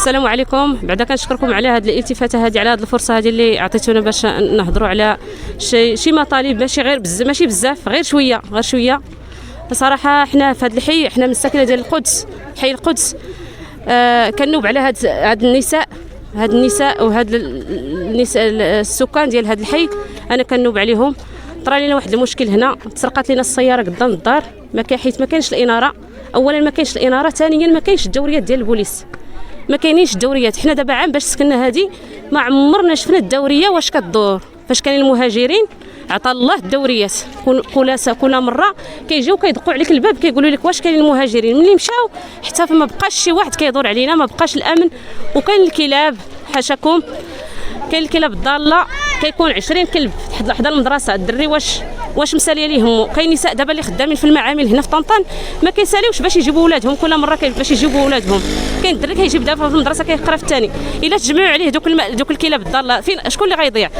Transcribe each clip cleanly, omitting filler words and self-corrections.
السلام عليكم. بعدا كنشكركم على هذه الالتفاته هذه، على هذه الفرصه هذه اللي عطيتونا باش نهضروا على شي مطالب، ماشي غير ماشي بزاف، غير شويه صراحه. حنا في هذا الحي، حنا من الساكنه ديال القدس، حي القدس. كنوب على هاد النساء وهاد النساء السكان ديال هذا الحي. انا كنوب عليهم. طرا لنا واحد المشكل هنا، تسرقات لنا السياره قدام الدار، حيت ما كاينش الاناره. اولا ما كاينش الاناره، ثانيا ما كاينش الدوريات ديال البوليس، ما كاينينش الدوريات. حنا دابا عام باش سكننا هذه، ما عمرنا شفنا الدوريه واش كدور. فاش كاين المهاجرين عطا الله الدوريات، كل مره كيجيو كيدقوا عليك الباب كيقولوا لك واش كاين المهاجرين. ملي مشاو حتى فما بقاش شي واحد كيدور علينا، ما بقاش الامن. وكاين الكلاب، حاشاكم، كاين الكلاب الضاله، كيكون 20 كلب حدا المدرسه. الدري واش مساليه ليهم. كاين نساء دابا اللي خدامين في المعامل هنا في طنطان ما كيساليوش باش يجيبوا ولادهم، كل مره باش يجيبوا ولادهم. كاين الدري كيجيب دابا في المدرسه كيقرا في الثاني. الا تجمعوا عليه دوك الكلاب الضاله، فين شكون اللي غيضيع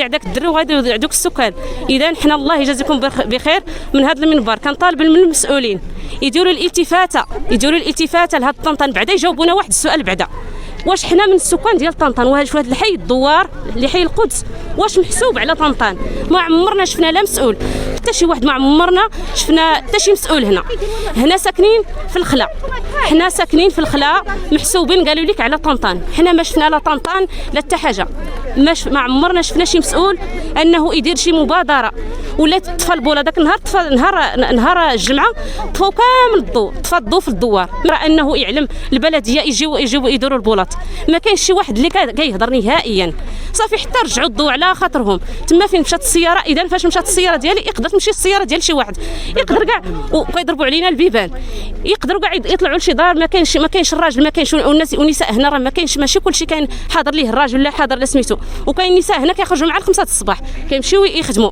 داك الدري وغيضيع دوك السكان. اذا حنا الله يجازيكم بخير. من هذا المنبر كنطالب من المسؤولين يديروا الالتفاته لهاد طنطان. بعدا يجاوبونا واحد السؤال بعدا، واش حنا من السكان ديال طنطان وهذا في هذا الحي الدوار اللي حي القدس واش محسوب على طنطان؟ ما عمرنا شفنا لا مسؤول، حتى شي واحد ما عمرنا شفنا حتى شي مسؤول. هنا ساكنين في الخلا، حنا ساكنين في الخلا محسوبين، قالوا لك على طنطان. حنا ما شفنا لا طنطان لا حتى حاجه، ما عمرنا شفنا شي مسؤول انه يدير شي مبادره ولا تطفى البوله. داك نهار الجمعه طفوا كامل الضوء، طفى الضوء في الدوار، انه يعلم البلديه يجيو يديروا البولات. ما كاينش شي واحد اللي كيهضر نهائيا. صافي حتى رجعوا الضوء على خاطرهم. تما فين مشات السياره، اذا فاش مشات السياره ديالي يقدر تمشي السياره ديال شي واحد، يقدر كاع وكيضربوا علينا البيبان، يقدروا كاع يطلعوا لشي دار. ما كاينش الراجل، ما كاينش والنساء هنا راه ما كاينش، ماشي كلشي كاين حاضر ليه الراجل ولا حاضر لا سميتو. وكاين نساء هنا كيخرجوا مع 5 الصباح كيمشيو يخدموا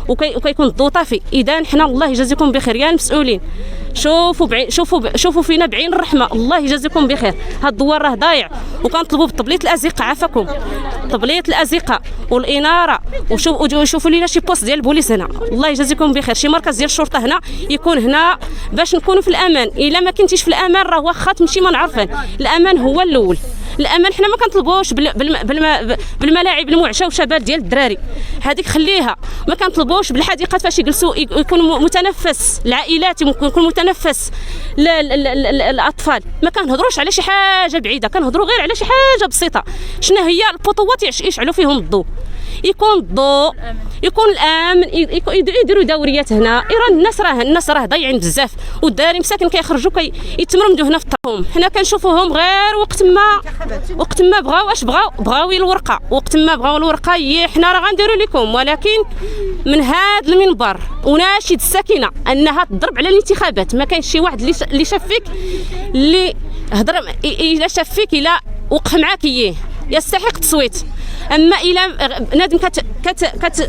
وكيكون الضوء طافي. اذا حنا الله يجازيكم بخير يا المسؤولين، شوفوا فينا بعين الرحمه، الله يجازيكم بخير. هاد الدوار راه ضايع، وكنطلبوا بطبليه الازقه، عافاكم، طبليه الازقه والاناره. وشوفوا لينا شي بوست ديال البوليس هنا، الله يجازيكم بخير. شي مركز ديال الشرطه هنا يكون هنا باش نكونوا في الامان. الا ما كنتيش في الامان راه واخا تمشي ما نعرفين. الامان هو الاول. الامان حنا ما كنطلبوش بالملاعب المعشوشبات ديال الدراري، هذيك خليها. ما كنطلبوش بالحديقات فاش يجلسوا يكون متنفس العائلات، يكون متنفس الاطفال. ما كنهضروش على شي حاجه بعيده، كنهضروا غير على شي حاجه بسيطه. شنو هي البطوات يشعلوا فيهم الضوء، يكون الضوء، يكون الامن، يديروا دوريات هنا. الناس راه ضايعين بزاف، والداري مساكن كيخرجوا يتمرمدوا هنا في الطرقهم. حنا كنشوفوهم غير وقت ما بغاو الورقه، وقت ما بغاو الورقه حنا راه غنديروا لكم. ولكن من هذا المنبر اناشد الساكنه انها تضرب على الانتخابات. ما كاينش شي واحد اللي شاف فيك، اللي هضر الا شاف فيك، الا وقف معاك يستحق التصويت. اما الى نادم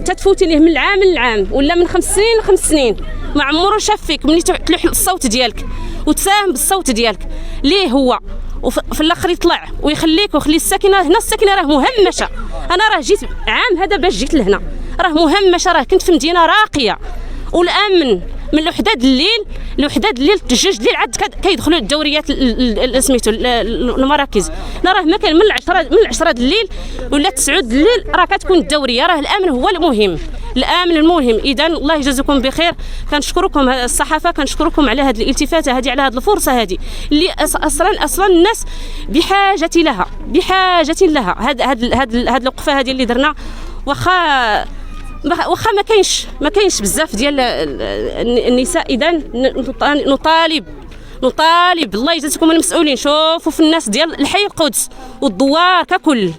كتفوتي ليه من العام للعام ولا من 5 سنين ل5 سنين، ما عمره شاف فيك ملي تلوح الصوت ديالك وتساهم بالصوت ديالك ليه هو، وفي الاخر يطلع ويخليك ويخلي الساكنه. هنا الساكنه راه مهمشه. انا راه جيت عام هذا باش جيت لهنا، راه مهمشه، راه كنت في مدينه راقيه. والامن من الوحدات الليل الجوج الليل عاد كيدخلوا الدوريات سميتو المراكز. راه ما كان من 10 الليل ولا 9 الليل راه كتكون الدوريه. راه الامن هو المهم، الامن المهم. اذا الله يجازيكم بخير. كنشكركم الصحافه، كنشكركم على هذه الالتفاته هذه، على هذه الفرصه هذه اللي اصلا الناس بحاجه لها. هذه الوقفه هذه اللي درنا، واخا ما كاينش بزاف ديال النساء. اذا نطالب الله يجازيكم المسؤولين، شوفوا في الناس ديال الحي القدس والدوار ككل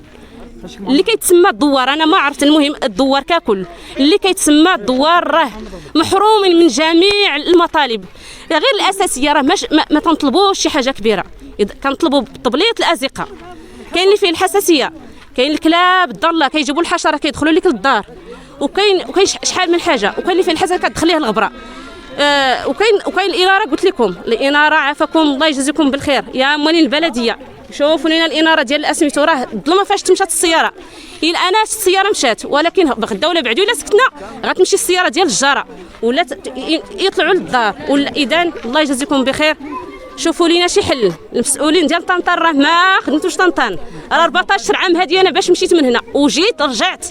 اللي كيتسمى الدوار. انا ما عرفت، المهم الدوار ككل اللي كيتسمى الدوار راه محروم من جميع المطالب غير الاساسيه. راه ما تنطلبوش شي حاجه كبيره، كنطلبوا طبليه الازقه. كاين اللي فيه الحساسيه، كاين الكلاب الضاله كيجيبوا الحشره كيدخلوا لك للدار، وكاين شحال من حاجه، وكاين اللي فيه الحساسيه كتدخليه الغبره. وكاين الاناره. قلت لكم الاناره، عافاكم الله يجازيكم بالخير يا موالين البلديه. شوفوا لنا الاناره ديال الاسميتو، راه الظلمه فاش تمشات السياره. الا انا السياره مشات، ولكن الدوله بعدو الا سكتنا غتمشي السياره ديال الجاره ولا يطلعوا للدار. اذا الله يجازيكم بخير. شوفوا لينا شي حل. المسؤولين ديال طنطا راه ما خدمتوش طنطا، راه 14 عام هادي انا باش مشيت من هنا وجيت رجعت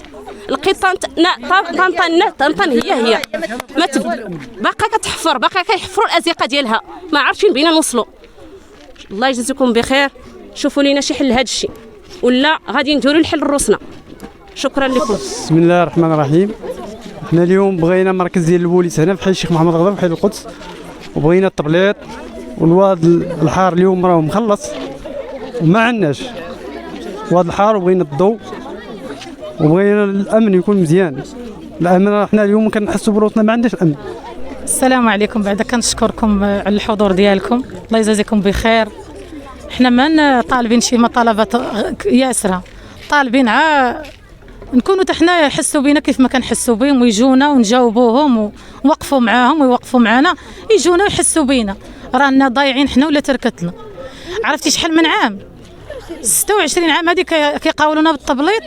لقيت طنطا هي ما باقا كتحفر، باقا كيحفروا الازقه ديالها، ما عارفين بينا نوصلوا. الله يجزيكم بخير، شوفوا لينا شي حل هذا الشيء ولا غادي نديروا الحل لروسنا. شكرا لكم. بسم الله الرحمن الرحيم. حنا اليوم بغينا مركز ديال البوليس هنا في حي الشيخ محمد غضب في حي القدس، وبغينا الطبليط والواد الحار اليوم راه مخلص وما عندناش واد الحار، وبغينا الضوء وبغينا الامن يكون مزيان. الامن حنا اليوم كنحسوا بروسنا ما عندناش امن. السلام عليكم. بعدا كنشكركم على الحضور ديالكم، الله يجازيكم بخير. حنا ما طالبين شي مطالبات ياسره، طالبين نكونوا حنا يحسوا بينا كيف ما كنحسوا بهم، ويجونا ونجاوبوهم ونوقفوا معاهم ويوقفوا معنا، يجونا ويحسوا بينا. رانا ضايعين حنا ولا تركتنا. عرفتي شحال من عام؟ 26 عام هذه كيقاولونا بالتبليط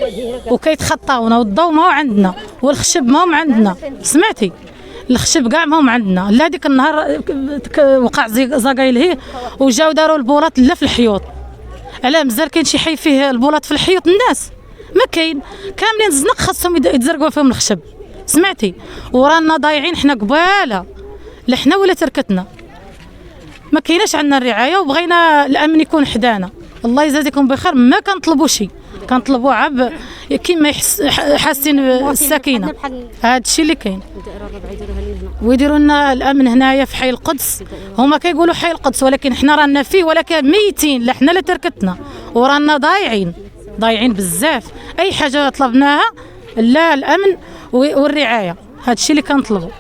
وكيتخطاونا، والضوء ما هو عندنا والخشب ما هو عندنا. سمعتي؟ الخشب كاع ما هو عندنا. لا هذيك النهار وقع زقايل وجاو داروا البولات لا في الحيوط. علاه مازال كاين شي حي فيه البولات في الحيوط؟ الناس ما كاين، كاملين الزنق خاصهم يتزرقوا فيهم الخشب. سمعتي؟ ورانا ضايعين حنا قباله، لا حنا ولا تركتنا. ما كايناش عندنا الرعايه، وبغينا الامن يكون حدانا. الله يجازيكم بخير. ما كنطلبوا شي، كنطلبوا عب كيما حاسين السكينه. هذا الشيء اللي كاين، ويديروا لنا الامن هنايا في حي القدس. هما كيقولوا حي القدس ولكن حنا رانا فيه، ولكن ميتين، لا حنا لا تركتنا، ورانا ضايعين بزاف. اي حاجه طلبناها لا الامن والرعايه، هذا الشيء اللي كنطلبوا.